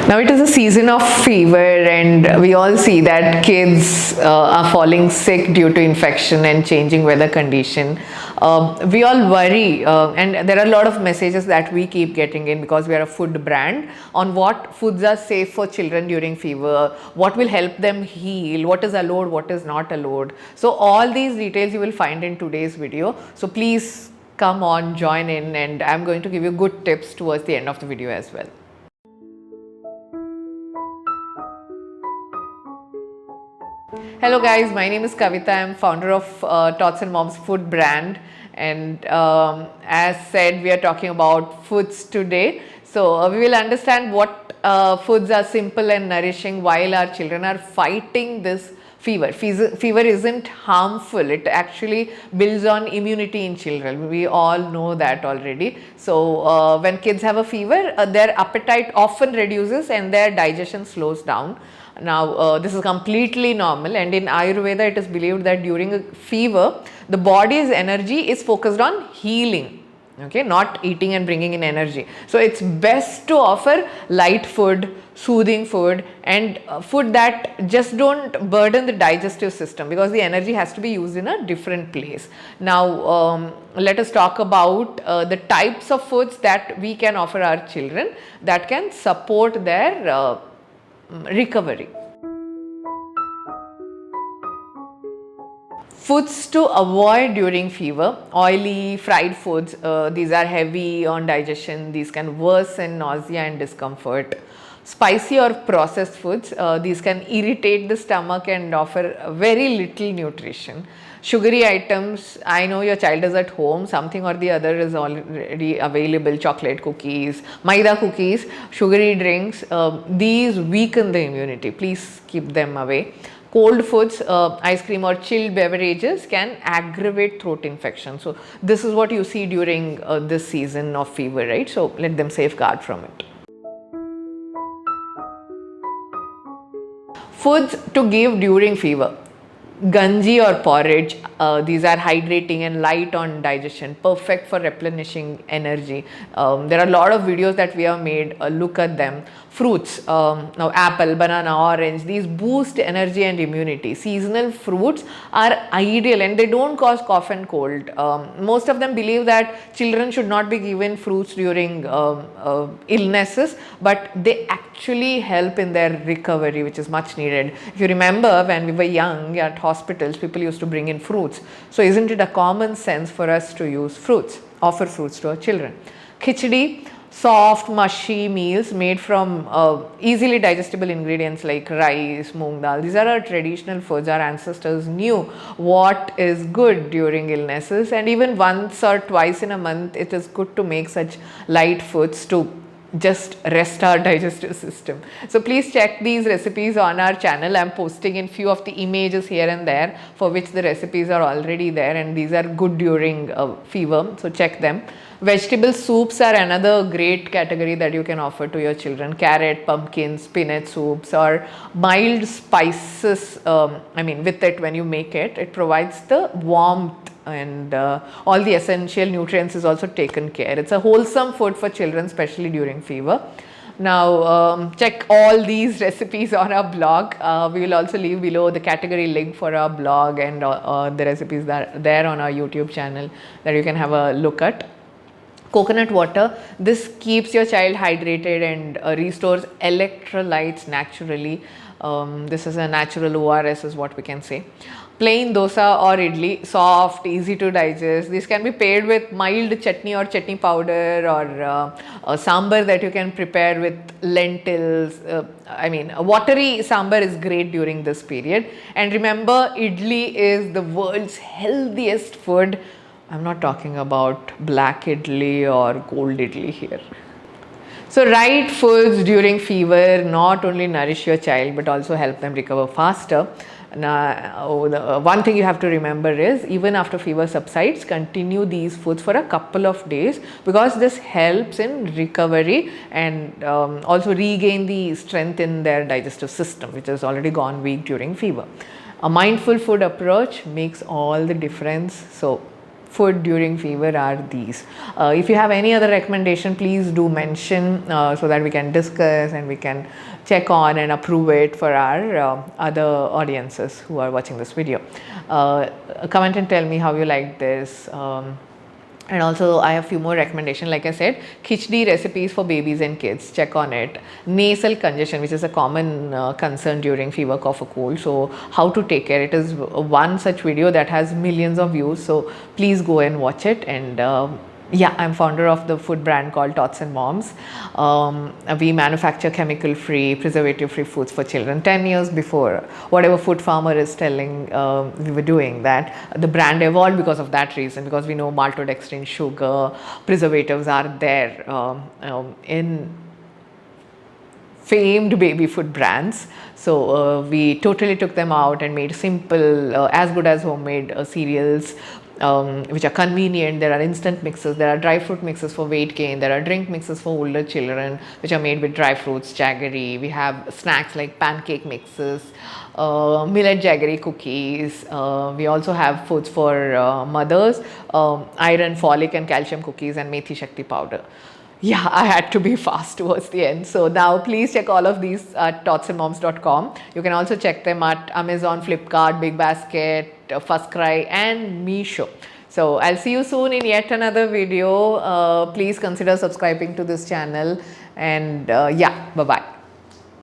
Now it is a season of fever, and we all see that kids are falling sick due to infection and changing weather condition. We all worry, and there are a lot of messages that we keep getting in because we are a food brand on what foods are safe for children during fever, what will help them heal, what is allowed, what is not allowed. So all these details you will find in today's video. So please come on, join in, and I'm going to give you good tips towards the end of the video as well. Hello guys, my name is Kavita. I'm founder of Tots and Moms food brand, and as said, we are talking about foods today. So we will understand what foods are simple and nourishing while our children are fighting this fever. Fever isn't harmful. It actually builds on immunity in children. We all know that already. So when kids have a fever, their appetite often reduces and their digestion slows down. Now, this is completely normal, and in Ayurveda, it is believed that during a fever, the body's energy is focused on healing, okay, not eating and bringing in energy. So, it's best to offer light food, soothing food, and food that just don't burden the digestive system, because the energy has to be used in a different place. Now, let us talk about the types of foods that we can offer our children that can support their recovery. Foods to avoid during fever: oily, fried foods. These are heavy on digestion. These can worsen nausea and discomfort. Spicy or processed foods. These can irritate the stomach and offer very little nutrition. Sugary items. I know your child is at home, something or the other is already available: chocolate cookies, maida cookies, sugary drinks. These weaken the immunity. Please keep them away. Cold foods, ice cream or chilled beverages can aggravate throat infection. So this is what you see during this season of fever, right? So let them safeguard from it. Foods to give during fever: kanji or porridge. These are hydrating and light on digestion, perfect for replenishing energy. There are a lot of videos that we have made. Look at them. Fruits, now apple, banana, orange, these boost energy and immunity. Seasonal fruits are ideal and they don't cause cough and cold. Most of them believe that children should not be given fruits during illnesses, but they actually help in their recovery, which is much needed. If you remember, when we were young at hospitals, people used to bring in fruits. So isn't it a common sense for us to use fruits, offer fruits to our children? Khichdi, soft, mushy meals made from easily digestible ingredients like rice, moong dal. These are our traditional foods. Our ancestors knew what is good during illnesses, and even once or twice in a month, it is good to make such light foods to just rest our digestive system. So please check these recipes on our channel. I'm posting in few of the images here and there for which the recipes are already there, and these are good during fever, so check them. Vegetable soups are another great category that you can offer to your children: carrot, pumpkin, spinach soups, or mild spices. With it, when you make it, it provides the warmth, and all the essential nutrients is also taken care. It's a wholesome food for children, especially during fever. Now check all these recipes on our blog. We will also leave below the category link for our blog, and the recipes that are there on our YouTube channel that you can have a look at. Coconut water, this keeps your child hydrated and restores electrolytes naturally. This is a natural ORS is what we can say. Plain dosa or idli, soft, easy to digest. This can be paired with mild chutney or chutney powder, or a sambar that you can prepare with lentils. A watery sambar is great during this period. And remember, idli is the world's healthiest food. I'm not talking about black idli or gold idli here. So right foods during fever not only nourish your child but also help them recover faster. Now, the one thing you have to remember is, even after fever subsides, continue these foods for a couple of days, because this helps in recovery and also regain the strength in their digestive system, which has already gone weak during fever. A mindful food approach makes all the difference. So food during fever are these. If you have any other recommendation, please do mention so that we can discuss and we can check on and approve it for our other audiences who are watching this video. Comment and tell me how you like this. And also I have few more recommendations. Like I said, khichdi recipes for babies and kids, check on it. Nasal congestion, which is a common concern during fever, cough or cold, so how to take care, it is one such video that has millions of views, so please go and watch it. And yeah, I'm founder of the food brand called Tots and Moms. We manufacture chemical free, preservative free foods for children. 10 years before whatever food farmer is telling, we were doing that. The brand evolved because of that reason, because we know maltodextrin, sugar, preservatives are there in famed baby food brands. So we totally took them out and made simple, as good as homemade cereals, which are convenient. There are instant mixes, there are dry fruit mixes for weight gain, there are drink mixes for older children which are made with dry fruits, jaggery. We have snacks like pancake mixes, millet jaggery cookies. We also have foods for mothers, iron, folic and calcium cookies, and methi shakti powder. Yeah, I had to be fast towards the end. So now please check all of these at totsandmoms.com. You can also check them at Amazon, Flipkart, Big Basket, FirstCry and Meesho. So I'll see you soon in yet another video. Please consider subscribing to this channel, and yeah, bye-bye.